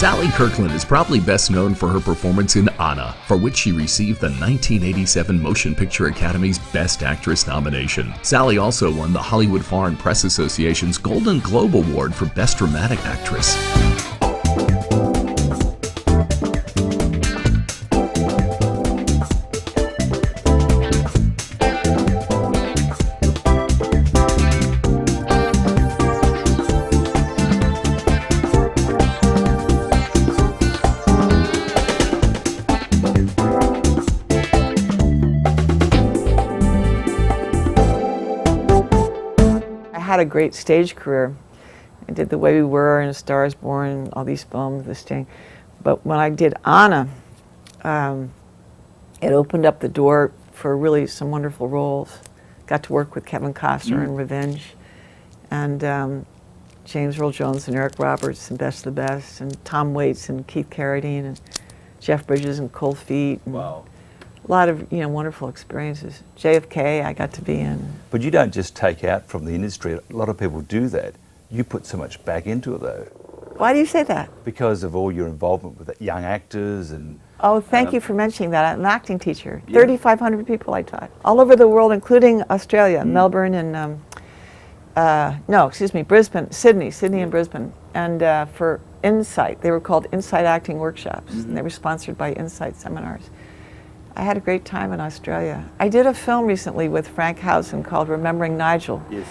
Sally Kirkland is probably best known for her performance in Anna, for which she received the 1987 Motion Picture Academy's Best Actress nomination. Sally also won the Hollywood Foreign Press Association's Golden Globe Award for Best Dramatic Actress. I had a great stage career. I did The Way We Were and A Star Is Born and all these films, this thing. But when I did Anna, it opened up the door for really some wonderful roles. Got to work with Kevin Costner in Revenge, and James Earl Jones and Eric Roberts in Best of the Best, and Tom Waits and Keith Carradine and Jeff Bridges and Cold Feet. And wow. A lot of wonderful experiences. JFK I got to be in. But you don't just take out from the industry. A lot of people do that. You put so much back into it though. Why do you say that? Because of all your involvement with young actors and... Oh, thank you for mentioning that. I'm an acting teacher. Yeah. 3,500 people I taught. All over the world, including Australia, Melbourne and, Brisbane, Sydney and Brisbane. And for Insight, they were called Insight Acting Workshops. And they were sponsored by Insight Seminars. I had a great time in Australia. I did a film recently with Frank Housen called Remembering Nigel. Yes.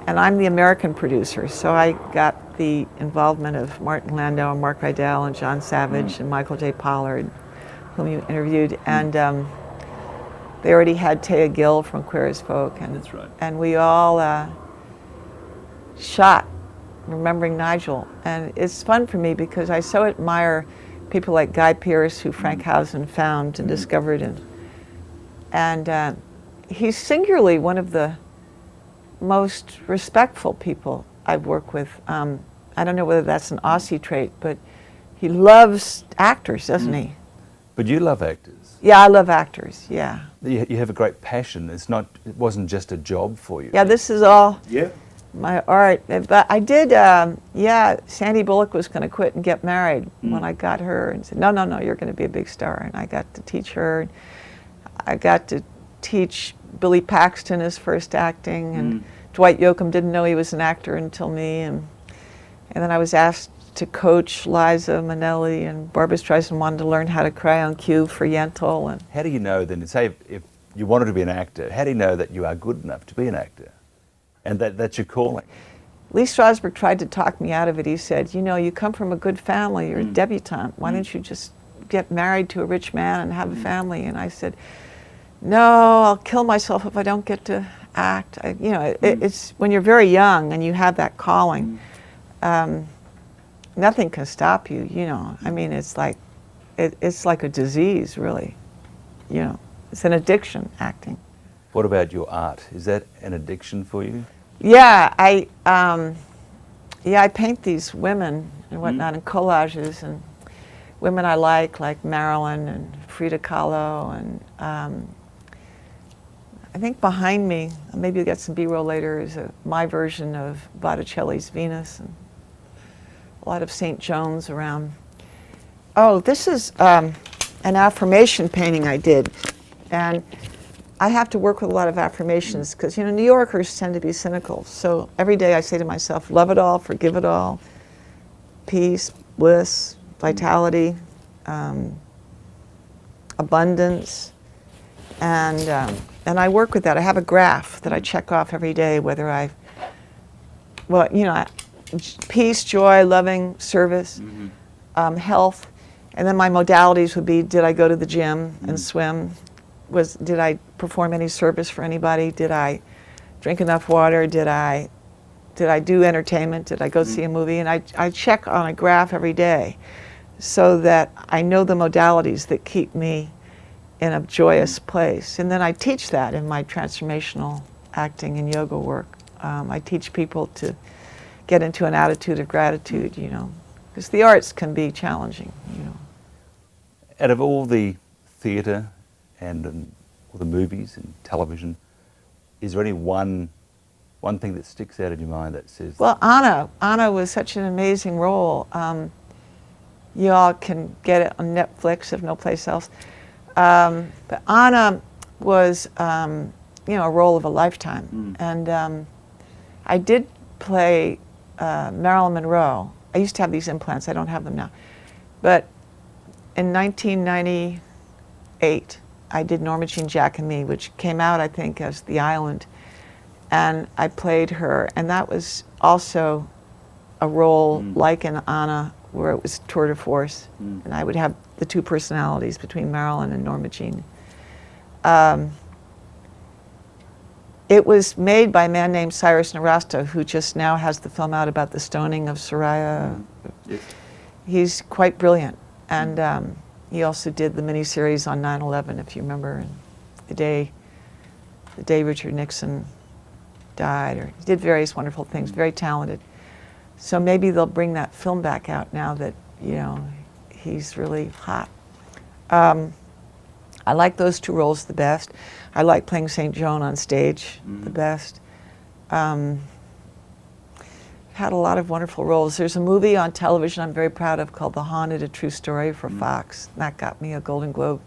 And I'm the American producer, so I got the involvement of Martin Landau and Mark Rydell and John Savage and Michael J. Pollard, whom you interviewed. And they already had Taya Gill from Queer as Folk. And, that's right. And we all shot Remembering Nigel. And it's fun for me because I so admire people like Guy Pearce, who Frank Housen found and discovered. And he's singularly one of the most respectful people I've worked with. I don't know whether that's an Aussie trait, but he loves actors, doesn't he? But you love actors. Yeah, I love actors, yeah. You have a great passion. It wasn't just a job for you. Yeah, this is all yeah. my art. But I did, Sandy Bullock was going to quit and get married when I got her and said, no, you're going to be a big star. And I got to teach her. I got to teach Billy Paxton his first acting, and Dwight Yoakam didn't know he was an actor until me. And then I was asked to coach Liza Minnelli, and Barbra Streisand wanted to learn how to cry on cue for Yentl. And how do you know then, say if you wanted to be an actor, how do you know that you are good enough to be an actor? And that's your calling. Lee Strasberg tried to talk me out of it. He said, you come from a good family, you're a debutante. Why don't you just get married to a rich man and have a family? And I said, no, I'll kill myself if I don't get to act. It's when you're very young and you have that calling, nothing can stop you, I mean, it's like a disease, really. It's an addiction, acting. What about your art? Is that an addiction for you? Yeah, I paint these women and whatnot in collages, and women I like Marilyn and Frida Kahlo, and I think behind me, maybe you'll get some B-roll later, is my version of Botticelli's Venus, and a lot of St. John's around. Oh, this is an affirmation painting I did, and I have to work with a lot of affirmations because, New Yorkers tend to be cynical. So every day I say to myself, love it all, forgive it all, peace, bliss, vitality, abundance. And I work with that. I have a graph that I check off every day, whether peace, joy, loving, service, health. And then my modalities would be, did I go to the gym and swim? Did I perform any service for anybody? Did I drink enough water? Did I do entertainment? Did I go see a movie? And I check on a graph every day so that I know the modalities that keep me in a joyous place. And then I teach that in my transformational acting and yoga work. I teach people to get into an attitude of gratitude, because the arts can be challenging, Out of all the theatre and all the movies and television, is there any one thing that sticks out in your mind that says... Well, Anna was such an amazing role. You all can get it on Netflix if no place else. But Anna was, you know, a role of a lifetime. And I did play Marilyn Monroe. I used to have these implants. I don't have them now. But in 1998, I did Norma Jean Jack and Me, which came out, I think, as The Island. And I played her. And that was also a role like in Anna, where it was tour de force. And I would have the two personalities between Marilyn and Norma Jean. It was made by a man named Cyrus Narasto, who just now has the film out about the stoning of Soraya. Yes. He's quite brilliant. And he also did the miniseries on 9/11, if you remember, and the day Richard Nixon died. Or he did various wonderful things, very talented. So maybe they'll bring that film back out now that, you know, he's really hot. I like those two roles the best. I like playing St. Joan on stage the best. Had a lot of wonderful roles. There's a movie on television I'm very proud of called The Haunted, A True Story for Fox. That got me a Golden Globe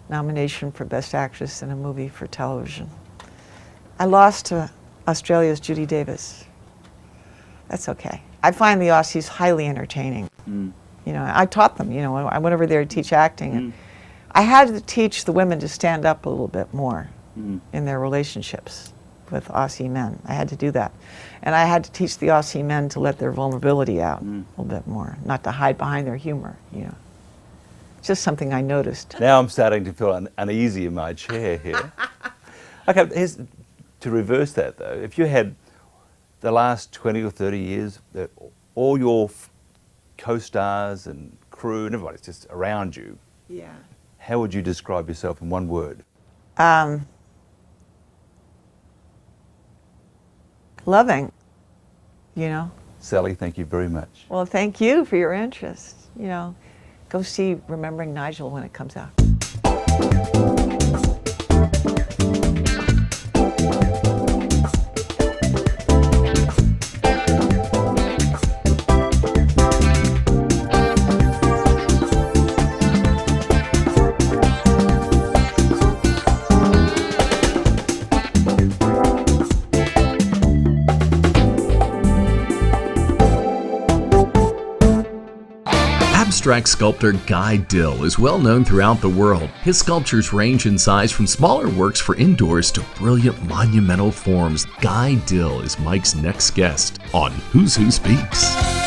nomination for Best Actress in a Movie for Television. I lost to Australia's Judy Davis. That's okay. I find the Aussies highly entertaining. You know, I taught them, you know, I went over there to teach acting. And I had to teach the women to stand up a little bit more in their relationships with Aussie men. I had to do that. And I had to teach the Aussie men to let their vulnerability out a little bit more, not to hide behind their humor, you know. It's just something I noticed. Now I'm starting to feel uneasy in my chair here. Okay, to reverse that though, if you had the last 20 or 30 years, all your co-stars and crew and everybody's just around you, Yeah. how would you describe yourself in one word? Loving, you know. Sally, thank you very much. Well, thank you for your interest. You know, go see Remembering Nigel when it comes out. Abstract sculptor Guy Dill is well known throughout the world. His sculptures range in size from smaller works for indoors to brilliant monumental forms. Guy Dill is Mike's next guest on Who's Who Speaks.